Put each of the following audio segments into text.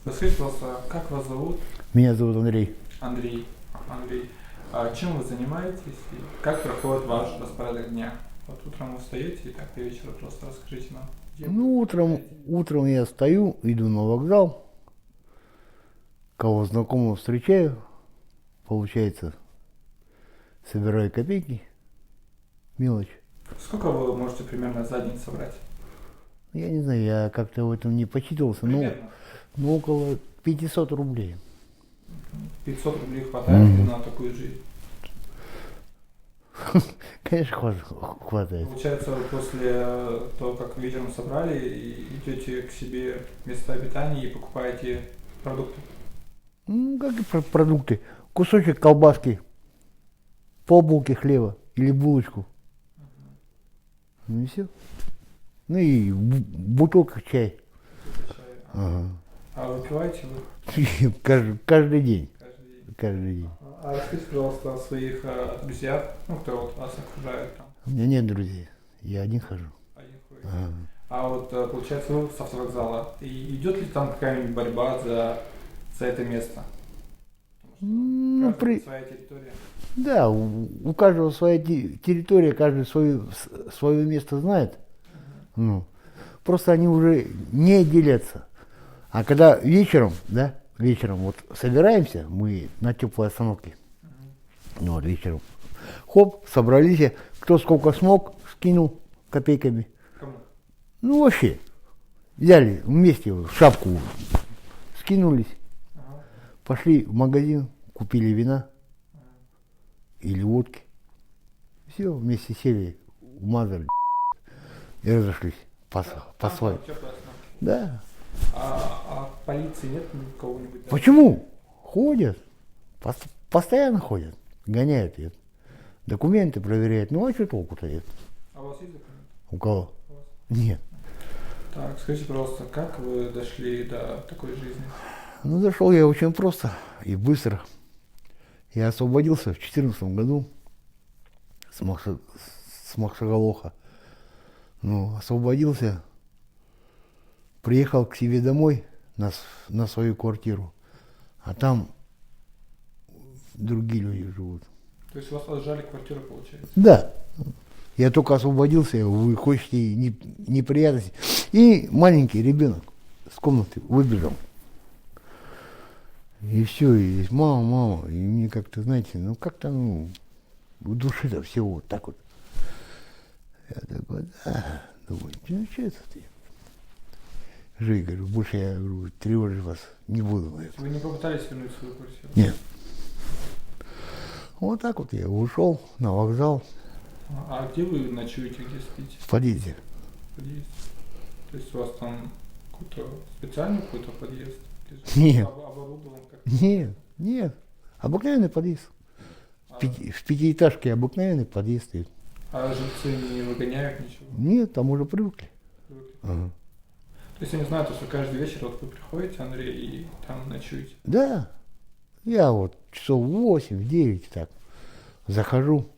Расскажите, пожалуйста, как вас зовут? Меня зовут Андрей. Андрей. Андрей. Чем вы занимаетесь и как проходит ваш распорядок дня? Вот утром вы встаете и так до вечера просто расскажите нам. Где вы Ну, отдыхаете? утром я встаю, иду на вокзал, кого знакомого встречаю, получается, собираю копейки, мелочь. Сколько вы можете примерно за день собрать? Я не знаю, я как-то в этом не посчитывался, Примерно. ну около 500 рублей. 500 рублей хватает ли на такую жизнь? Конечно, хватает. Получается, вы после того, как вечером собрали, идете к себе в место обитания и покупаете продукты? Ну, как и продукты. Кусочек колбаски, полбулки хлеба или булочку. Ну и все. Ну и бутылка чая. Только чай. Ага. А выпиваете вы Каждый день. каждый день? Каждый день. А расскажите, пожалуйста, о своих друзьях, ну, кто вот вас окружает там, У меня нет друзей. Я один хожу. один ходит. Ага. А вот, получается, вы с автовокзала. И идет ли там какая-нибудь борьба за это место? Потому Ну, что каждый своя территория. да, у каждого своя территория, каждый свое место знает. Ну, просто они уже не делятся. А когда вечером вот собираемся, мы на теплой остановке, ну вот вечером, хоп, собрались, кто сколько смог, скинул копейками. Кому? Ну вообще, взяли вместе в шапку, скинулись, Ага. пошли в магазин, купили вина или водки. Все, вместе сели, умазали и разошлись по Там своим. теплая остановка. Да. А полиции нет кого-нибудь? Да? Почему? Ходят. Постоянно ходят. Гоняют ее. Документы проверяют. Ну а что толку-то нет? А у вас есть документы? У кого? У вас? Нет. Так, скажите, пожалуйста, как вы дошли до такой жизни? Ну зашел я очень просто и быстро. Я освободился в 2014 году с Махшагалоха. Ну, освободился, приехал к себе домой на свою квартиру, а там другие люди живут. То есть у вас отжали квартиру, получается? Да. Я только освободился, вы хотите неприятности. И маленький ребенок с комнаты выбежал. И все, и мама, и мне как-то, знаете, ну как-то, в душе-то все вот так вот. Я такой, да, думаю, ну что это ты? Жить, говорю, больше я, говорю, тревожить вас не буду. Говорю. Вы не попытались вернуть свою квартиру? Нет. Вот так вот я ушел на вокзал А где вы ночуете, где спите? в подъезде. В подъезде? То есть у вас там какой-то специальный какой-то подъезд? Нет. Оборудован как-то? Нет. Обыкновенный подъезд. А, В пятиэтажке обыкновенный подъезд стоит. а жильцы не выгоняют ничего? Нет, там уже привыкли. Привыкли? Ага. То есть они знают, что каждый вечер вот вы приходите, Андрей, и там ночуете? Да. Я вот часов 8-9 так захожу.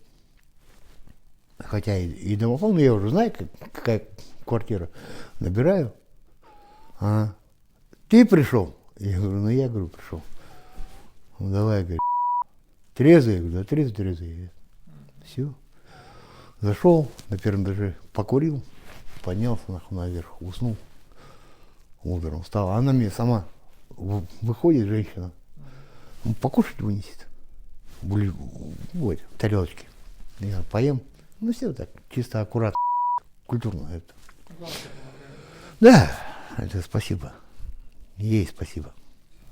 Хотя и домофон, но я уже знаю, какая квартира. Набираю. А, ты пришел? Я говорю, ну я, говорю, пришел. Ну давай, говорю, трезвый? Я говорю, да трезвый. Все. Зашел на первом этаже, покурил, поднялся наверх, уснул. Утром встал. Она мне сама выходит, женщина, покушать вынесет. Вот, в тарелочке. Я поем. Ну все так, чисто аккуратно, культурно это. Главное, что помогает. Да, это спасибо. Ей спасибо.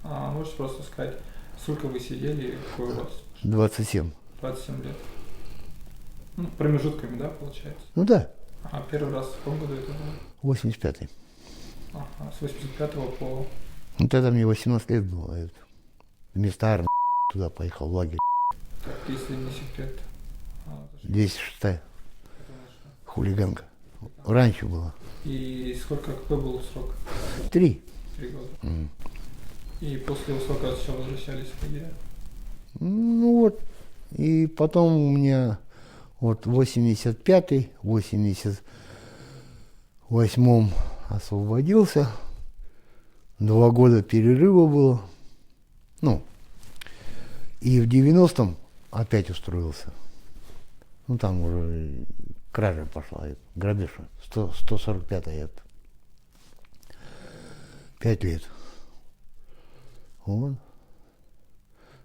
Можете просто сказать, сколько вы сидели, какой у вас? 27. 27 лет. Ну, промежутками, да, получается? Ну да, А первый раз в каком году это было? 85-й. Ага, с 85 по... Ну тогда мне 18 лет было. Это. Вместо армии туда поехал, в лагерь. Так, если не секрет. За что? 206-я Это на что? хулиганка. Раньше было. И какой был срок? 3. 3 года. М. И после срока еще возвращались в лагеря? Ну вот. И потом у меня вот 85-й, 88-м освободился. 2 года перерыва было. Ну, и в 90-м опять устроился. Ну, там уже кража пошла, грабеж. 145-я. 5 лет. Вот.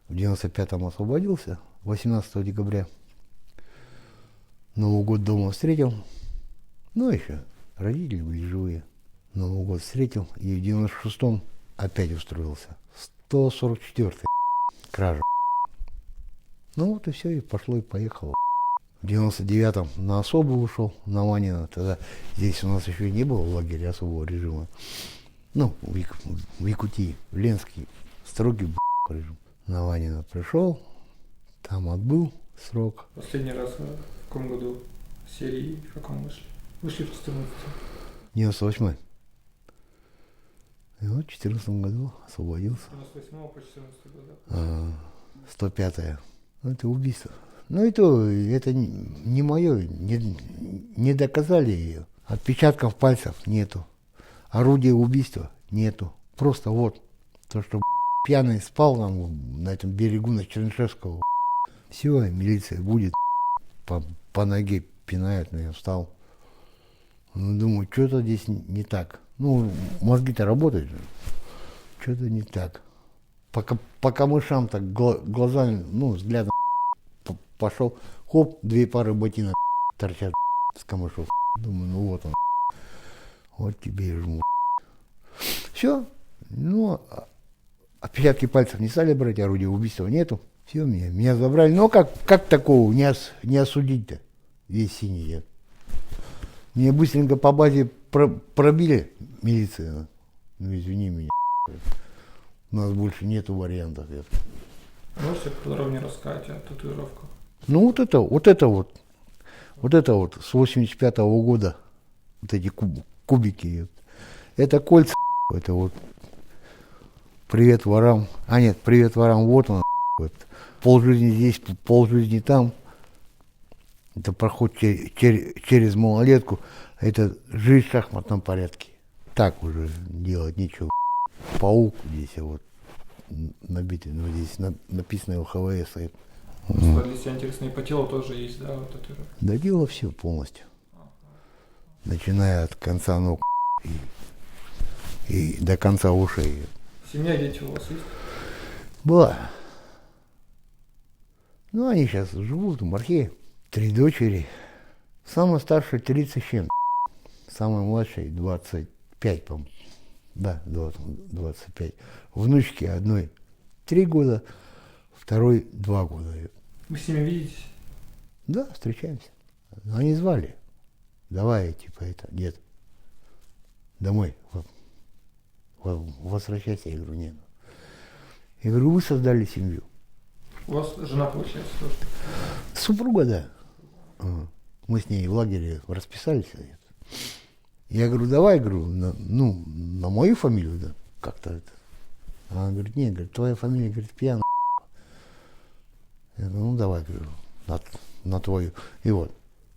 В 95-м освободился, 18 декабря. Новый год дома встретил. Ну, еще родители были живые. Новый год встретил. И в 96-м опять устроился. 144-й. Кража. Ну вот и все, и пошло, и поехало. В 99-м на особо ушел, на Ванина. Тогда здесь у нас еще не было лагеря особого режима. Ну, в Якутии, в Ленске. Строгий режим. На Ванина пришел, там отбыл срок. Последний раз в каком году серии в каком вышли? Вышли в 14. 98-й. И вот в 14 году освободился. С 98 по 14 год. 105-е. Ну, это убийство. Ну и то, это не мое, не доказали ее. Отпечатков пальцев нету. Орудия убийства нету. Просто вот, то, что пьяный спал там на этом берегу, на Чернышевского. Все, милиция будет, по ноге пинает, но я встал. Ну, думаю, что-то здесь не так. Ну, мозги-то работают же. Что-то не так. По камышам так глазами, ну, взглядом пошел. Хоп, 2 пары ботинок торчат с камышов. Думаю, ну вот он. Вот тебе и жму. Все. Ну, отпечатки пальцев не стали брать, орудия убийства нету. Все, меня забрали. Но как такого не осудить-то? Весь синий я. Меня быстренько по базе пробили милиция. Ну, извини меня. У нас больше нету вариантов. Можете подробнее рассказать о татуировках? Ну, вот это вот с 85-го года, вот эти кубики. Это кольца, это вот привет ворам. А нет, привет ворам, вот он. Полжизни здесь, полжизни там. Это проход через малолетку. Это жизнь в шахматном порядке. Так уже делать нечего. Паук здесь вот набитый, ну здесь написано ЛХВС. Если интересно, и по телу тоже есть, да, вот татуировка? Да дело все полностью. Начиная от конца ног и до конца ушей. Семья, дети у вас есть? Была. Ну, они сейчас живут в Мархе. 3 дочери. Самая старшая 30 с чем-то. Самая младшая 25, по-моему. Да, 25. Внучки одной 3 года, второй 2 года. Вы с ними видитесь? Да, встречаемся. Они звали. Давай, типа, дед, домой. Возвращайся. Я говорю, нет. Я говорю, вы создали семью. У вас жена, получается, тоже? Супруга, да. Мы с ней в лагере расписались. Я говорю, давай, говорю, на мою фамилию, да, как-то это. А она говорит, нет, говорит, твоя фамилия, говорит, Пьяная. Я говорю, ну давай, говорю, на твою. И вот.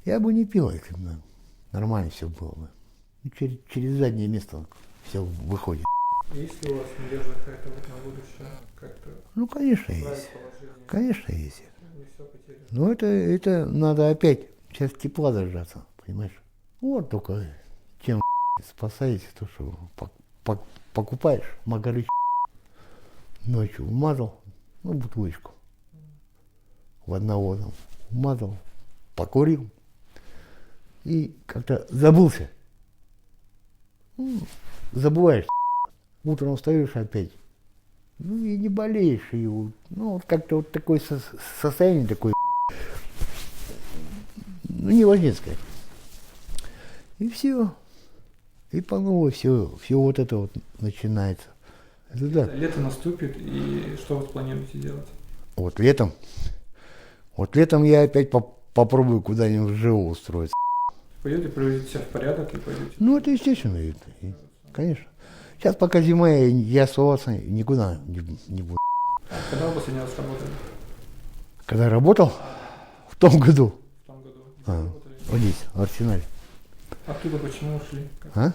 Я бы не пил, если бы нормально все было бы. Через заднее место все выходит. Есть ли у вас надежда какая-то вот на будущее? Как-то Ну, конечно, есть. положение? Конечно, есть. Не все потеряно. Но это надо опять сейчас тепла дождаться, понимаешь? Вот только чем спасаетесь, то что покупаешь магарыч, ночью умазал, ну, бутылочку водноводом, умазал, покурил и как-то забылся. Ну, забываешь, утром встаешь опять, ну и не болеешь, и вот, ну вот как-то вот такое состояние такое, ну невозможно сказать. И все. И по новой все вот это вот начинается. Это да. Лето наступит, и что вы планируете делать? Вот летом я опять попробую куда-нибудь живо устроиться. Пойдете, приведете себя в порядок и пойдете? Ну, это естественно, конечно. Сейчас пока зима, я оставаться никуда не буду. А когда вы последний раз работали? Когда работал? В том году. В том году? Вот здесь, в Арсенале. Оттуда почему ушли? Как А?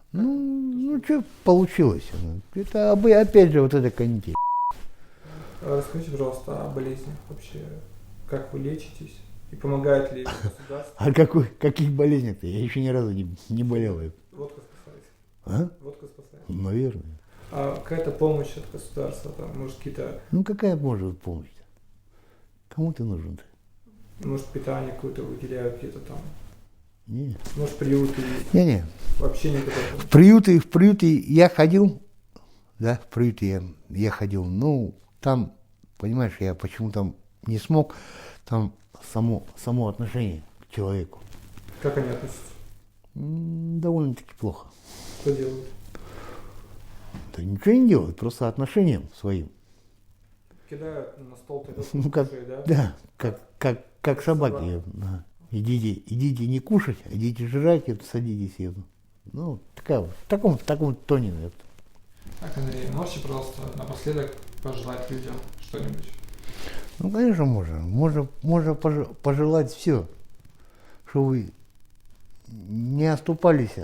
это Ну что получилось? Это опять же вот эта канитель. Расскажите, пожалуйста, о болезнях вообще. Как вы лечитесь? И помогает ли государство? А каких болезней-то? Я еще ни разу не болел. Водка спасает. А? Водка спасает. Наверное. А какая-то помощь от государства, там, может, какие-то, Ну какая может помощь? Кому ты нужен-то? может, питание какое-то выделяют где-то там, Не. может, приюты есть. Не-не. Вообще никакой помощи. В приюты я ходил, да, в приюты я ходил, ну, там, понимаешь, я почему там не смог, там само отношение к человеку Как они относятся? довольно-таки плохо. Что делают? Да ничего не делают, просто отношением своим. Кидают на стол тарелку Ну, как, кушай, да? да, как собаки. Да. Идите не кушать, а идите жрать, садитесь. Ну, в таком тоне, наверное. Так, Андрей, можете, пожалуйста, напоследок пожелать людям что-нибудь? Ну, конечно, можно. Можно пожелать все, что вы не оступались,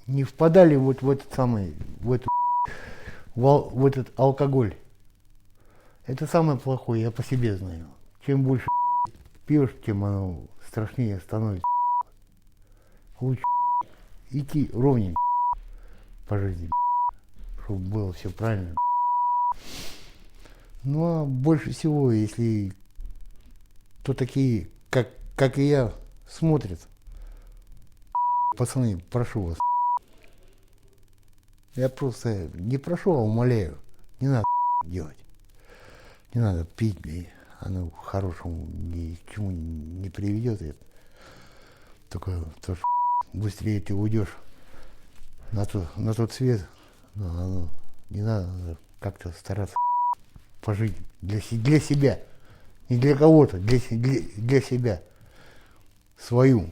не впадали вот в этот самый, в этот алкоголь. Это самое плохое, я по себе знаю. Чем больше пьешь, тем оно страшнее становится. Лучше идти ровненько по жизни, чтобы было все правильно. Ну а больше всего, если кто такие, как и я, смотрят, пацаны, прошу вас. Я просто не прошу, а умоляю. Не надо делать. Не надо пить, оно к хорошему ни к чему не приведет. Только то, что быстрее ты уйдешь на тот свет, но оно не надо как-то стараться пожить для себя. Не для кого-то, для себя. Свою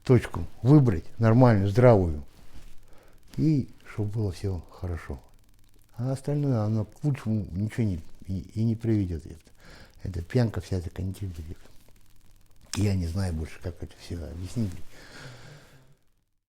точку выбрать, нормальную, здравую. И чтобы было все хорошо. А остальное, оно к лучшему ничего не приведет. Это пьянка вся, эта канитель. Я не знаю больше, как это все объяснить.